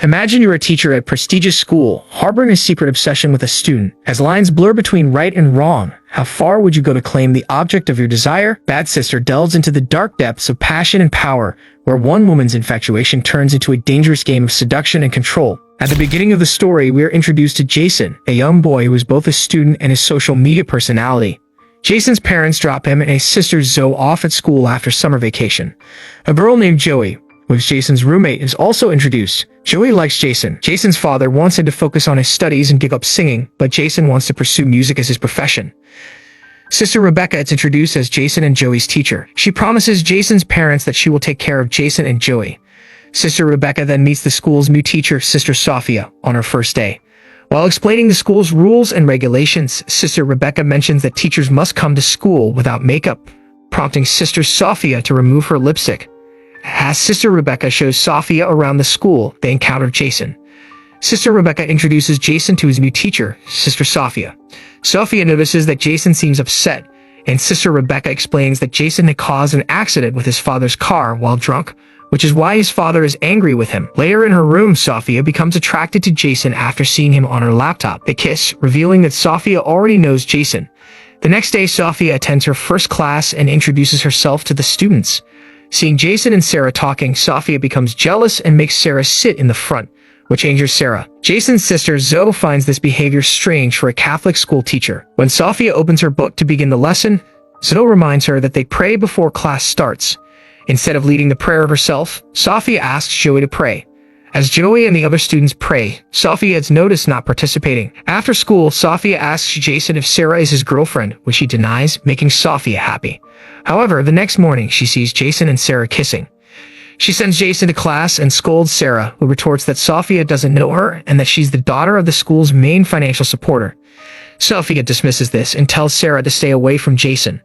Imagine you're a teacher at a prestigious school, harboring a secret obsession with a student. As lines blur between right and wrong, how far would you go to claim the object of your desire? Bad Sister delves into the dark depths of passion and power, where one woman's infatuation turns into a dangerous game of seduction and control. At the beginning of the story, we are introduced to Jason, a young boy who is both a student and a social media personality. Jason's parents drop him and his sister Zoe off at school after summer vacation. A girl named Joey, who is Jason's roommate, is also introduced. Joey likes Jason. Jason's father wants him to focus on his studies and give up singing, but Jason wants to pursue music as his profession. Sister Rebecca is introduced as Jason and Joey's teacher. She promises Jason's parents that she will take care of Jason and Joey. Sister Rebecca then meets the school's new teacher, Sister Sophia, on her first day. While explaining the school's rules and regulations, Sister Rebecca mentions that teachers must come to school without makeup, prompting Sister Sophia to remove her lipstick. As Sister Rebecca shows Sophia around the school, they encounter Jason. Sister Rebecca introduces Jason to his new teacher, Sister Sophia. Sophia notices that Jason seems upset, and Sister Rebecca explains that Jason had caused an accident with his father's car while drunk, which is why his father is angry with him. Later in her room, Sophia becomes attracted to Jason after seeing him on her laptop. They kiss, revealing that Sophia already knows Jason. The next day, Sophia attends her first class and introduces herself to the students. Seeing Jason and Sarah talking, Sophia becomes jealous and makes Sarah sit in the front, which angers Sarah. Jason's sister Zoe finds this behavior strange for a Catholic school teacher. When Sophia opens her book to begin the lesson, Zoe reminds her that they pray before class starts. Instead of leading the prayer herself, Sophia asks Joey to pray. As Joey and the other students pray, Sophia is noticed not participating. After school, Sophia asks Jason if Sarah is his girlfriend, which he denies, making Sophia happy. However, the next morning, she sees Jason and Sarah kissing. She sends Jason to class and scolds Sarah, who retorts that Sophia doesn't know her and that she's the daughter of the school's main financial supporter. Sophia dismisses this and tells Sarah to stay away from Jason.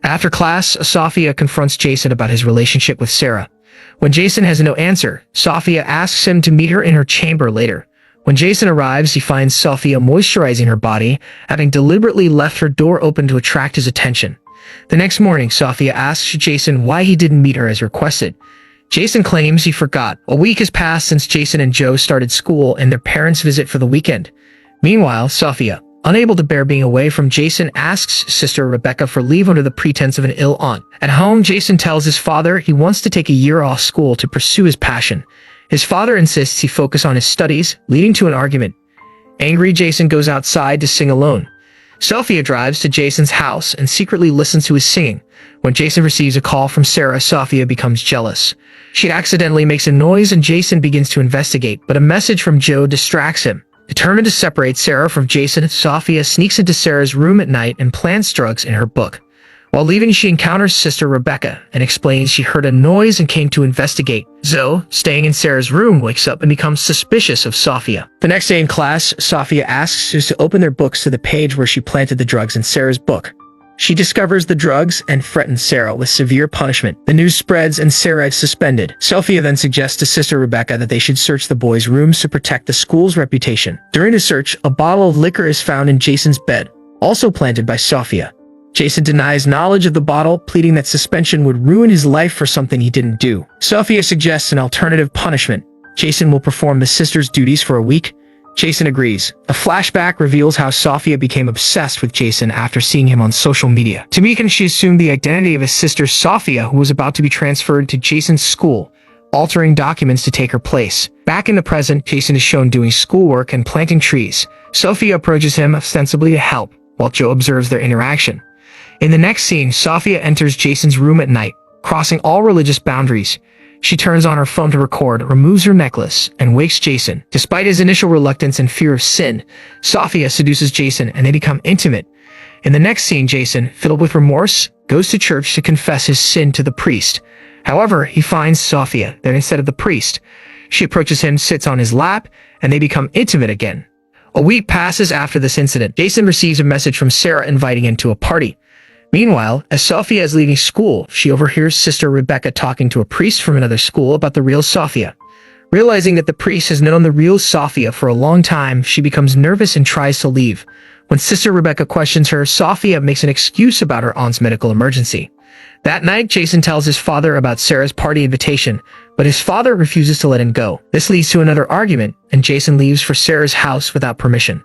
After class, Sophia confronts Jason about his relationship with Sarah. When Jason has no answer, Sophia asks him to meet her in her chamber later. When Jason arrives, he finds Sophia moisturizing her body, having deliberately left her door open to attract his attention. The next morning, Sophia asks Jason why he didn't meet her as requested. Jason claims he forgot. A week has passed since Jason and Joe started school and their parents visit for the weekend. Meanwhile, Sophia, unable to bear being away from Jason, asks Sister Rebecca for leave under the pretense of an ill aunt. At home, Jason tells his father he wants to take a year off school to pursue his passion. His father insists he focus on his studies, leading to an argument. Angry, Jason goes outside to sing alone. Sophia drives to Jason's house and secretly listens to his singing. When Jason receives a call from Sarah, Sophia becomes jealous. She accidentally makes a noise and Jason begins to investigate, but a message from Joe distracts him. Determined to separate Sarah from Jason, Sophia sneaks into Sarah's room at night and plants drugs in her book. While leaving, she encounters Sister Rebecca and explains she heard a noise and came to investigate. Zoe, staying in Sarah's room, wakes up and becomes suspicious of Sophia. The next day in class, Sophia asks us to open their books to the page where she planted the drugs in Sarah's book. She discovers the drugs and threatens Sarah with severe punishment. The news spreads and Sarah is suspended. Sophia then suggests to Sister Rebecca that they should search the boys' rooms to protect the school's reputation. During the search, a bottle of liquor is found in Jason's bed, also planted by Sophia. Jason denies knowledge of the bottle, pleading that suspension would ruin his life for something he didn't do. Sophia suggests an alternative punishment. Jason will perform the sister's duties for a week. Jason agrees. A flashback reveals how Sophia became obsessed with Jason after seeing him on social media. To Meekin, she assumed the identity of his sister Sophia, who was about to be transferred to Jason's school, altering documents to take her place. Back in the present, Jason is shown doing schoolwork and planting trees. Sophia approaches him ostensibly to help, while Joe observes their interaction. In the next scene, Sophia enters Jason's room at night, crossing all religious boundaries. She turns on her phone to record, removes her necklace, and wakes Jason. Despite his initial reluctance and fear of sin, Sophia seduces Jason and they become intimate. In the next scene, Jason, filled with remorse, goes to church to confess his sin to the priest. However, he finds Sophia there instead of the priest. She approaches him, sits on his lap, and they become intimate again. A week passes after this incident. Jason receives a message from Sarah inviting him to a party. Meanwhile, as Sophia is leaving school, she overhears Sister Rebecca talking to a priest from another school about the real Sophia. Realizing that the priest has known the real Sophia for a long time, she becomes nervous and tries to leave. When Sister Rebecca questions her, Sophia makes an excuse about her aunt's medical emergency. That night, Jason tells his father about Sarah's party invitation, but his father refuses to let him go. This leads to another argument, and Jason leaves for Sarah's house without permission.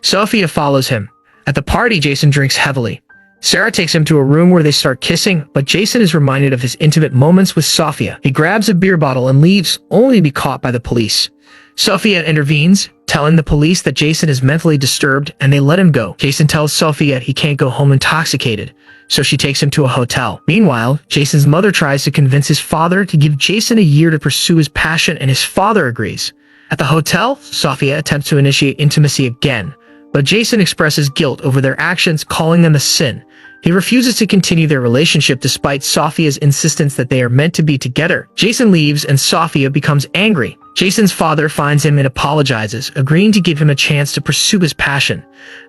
Sophia follows him. At the party, Jason drinks heavily. Sarah takes him to a room where they start kissing, but Jason is reminded of his intimate moments with Sophia. He grabs a beer bottle and leaves, only to be caught by the police. Sophia intervenes, telling the police that Jason is mentally disturbed, and they let him go. Jason tells Sophia he can't go home intoxicated, so she takes him to a hotel. Meanwhile, Jason's mother tries to convince his father to give Jason a year to pursue his passion, and his father agrees. At the hotel, Sophia attempts to initiate intimacy again, but Jason expresses guilt over their actions, calling them a sin. He refuses to continue their relationship despite Sophia's insistence that they are meant to be together. Jason leaves and Sophia becomes angry. Jason's father finds him and apologizes, agreeing to give him a chance to pursue his passion.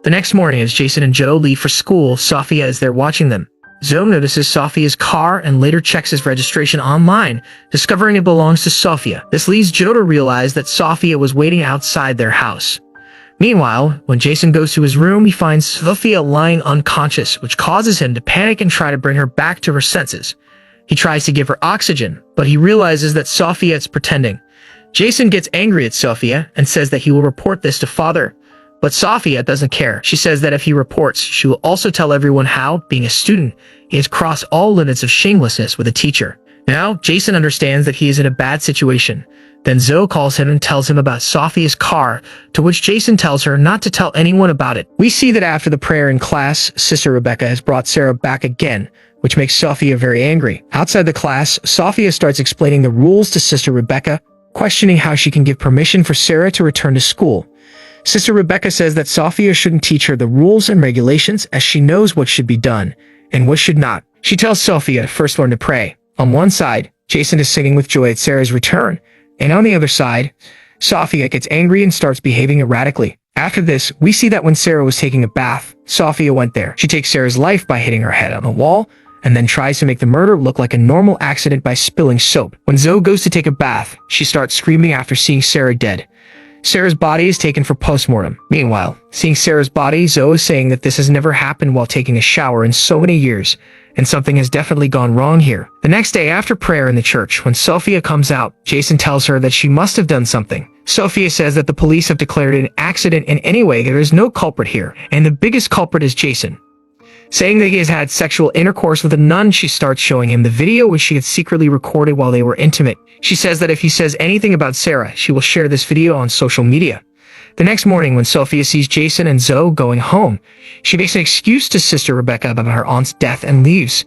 The next morning, as Jason and Joe leave for school, Sophia is there watching them. Joe notices Sophia's car and later checks his registration online, discovering it belongs to Sophia. This leads Joe to realize that Sophia was waiting outside their house. Meanwhile, when Jason goes to his room, he finds Sophia lying unconscious, which causes him to panic and try to bring her back to her senses. He tries to give her oxygen, but he realizes that Sophia is pretending. Jason gets angry at Sophia and says that he will report this to father, but Sophia doesn't care. She says that if he reports, she will also tell everyone how, being a student, he has crossed all limits of shamelessness with a teacher. Now, Jason understands that he is in a bad situation. Then Zoe calls him and tells him about Sophia's car, to which Jason tells her not to tell anyone about it. We see that after the prayer in class, Sister Rebecca has brought Sarah back again, which makes Sophia very angry. Outside the class, Sophia starts explaining the rules to Sister Rebecca, questioning how she can give permission for Sarah to return to school. Sister Rebecca says that Sophia shouldn't teach her the rules and regulations, as she knows what should be done and what should not. She tells Sophia to first learn to pray. On one side, Jason is singing with joy at Sarah's return, and on the other side, Sophia gets angry and starts behaving erratically. After this, we see that when Sarah was taking a bath, Sophia went there. She takes Sarah's life by hitting her head on the wall, and then tries to make the murder look like a normal accident by spilling soap. When Zoe goes to take a bath, she starts screaming after seeing Sarah dead. Sarah's body is taken for postmortem. Meanwhile, seeing Sarah's body, Zoe is saying that this has never happened while taking a shower in so many years, and something has definitely gone wrong here. The next day after prayer in the church, when Sophia comes out, Jason tells her that she must have done something. Sophia says that the police have declared it an accident, and anyway, there is no culprit here, and the biggest culprit is Jason. Saying that he has had sexual intercourse with a nun, she starts showing him the video which she had secretly recorded while they were intimate. She says that if he says anything about Sarah, she will share this video on social media. The next morning, when Sophia sees Jason and Zoe going home, she makes an excuse to Sister Rebecca about her aunt's death and leaves.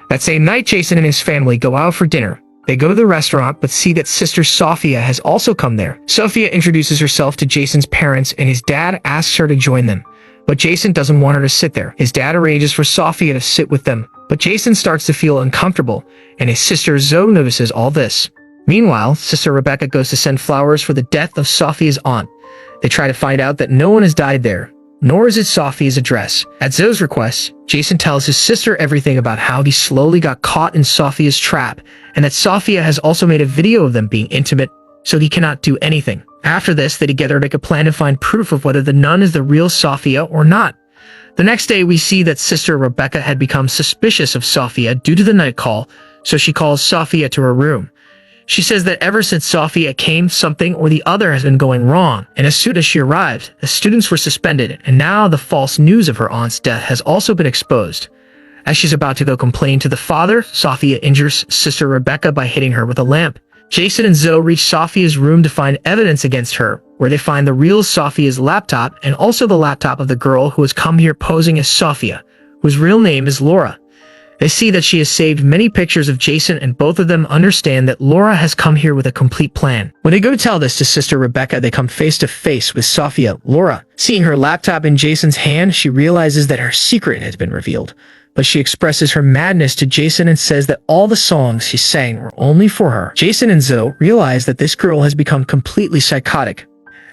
That same night, Jason and his family go out for dinner. They go to the restaurant but see that Sister Sophia has also come there. Sophia introduces herself to Jason's parents and his dad asks her to join them. But Jason doesn't want her to sit there. His dad arranges for Sophia to sit with them, but Jason starts to feel uncomfortable, and his sister Zoe notices all this. Meanwhile, Sister Rebecca goes to send flowers for the death of Sophia's aunt. They try to find out that no one has died there, nor is it Sophia's address. At Zoe's request, Jason tells his sister everything about how he slowly got caught in Sophia's trap, and that Sophia has also made a video of them being intimate, so he cannot do anything. After this, they together make a plan to find proof of whether the nun is the real Sophia or not. The next day, we see that Sister Rebecca had become suspicious of Sophia due to the night call, so she calls Sophia to her room. She says that ever since Sophia came, something or the other has been going wrong, and as soon as she arrived, the students were suspended, and now the false news of her aunt's death has also been exposed. As she's about to go complain to the father, Sophia injures Sister Rebecca by hitting her with a lamp. Jason and Zoe reach Sophia's room to find evidence against her, where they find the real Sophia's laptop and also the laptop of the girl who has come here posing as Sophia, whose real name is Laura. They see that she has saved many pictures of Jason, and both of them understand that Laura has come here with a complete plan. When they go to tell this to Sister Rebecca, they come face to face with Sophia. Laura, seeing her laptop in Jason's hand, she realizes that her secret has been revealed. But she expresses her madness to Jason and says that all the songs she sang were only for her. Jason and Zoe realize that this girl has become completely psychotic.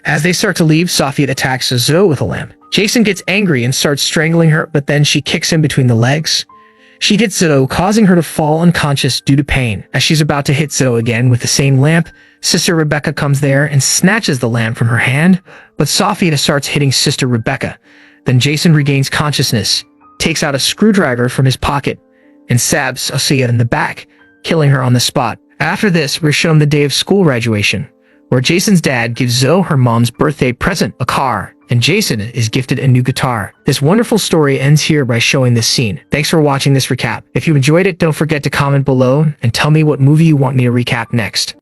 As they start to leave, Sophia attacks Zoe with a lamp. Jason gets angry and starts strangling her, but then she kicks him between the legs. She hits Zoe, causing her to fall unconscious due to pain. As she's about to hit Zoe again with the same lamp, Sister Rebecca comes there and snatches the lamp from her hand, but Sophia starts hitting Sister Rebecca. Then Jason regains consciousness, takes out a screwdriver from his pocket, and stabs Asuya in the back, killing her on the spot. After this, we're shown the day of school graduation, where Jason's dad gives Zoe her mom's birthday present, a car, and Jason is gifted a new guitar. This wonderful story ends here by showing this scene. Thanks for watching this recap. If you enjoyed it, don't forget to comment below and tell me what movie you want me to recap next.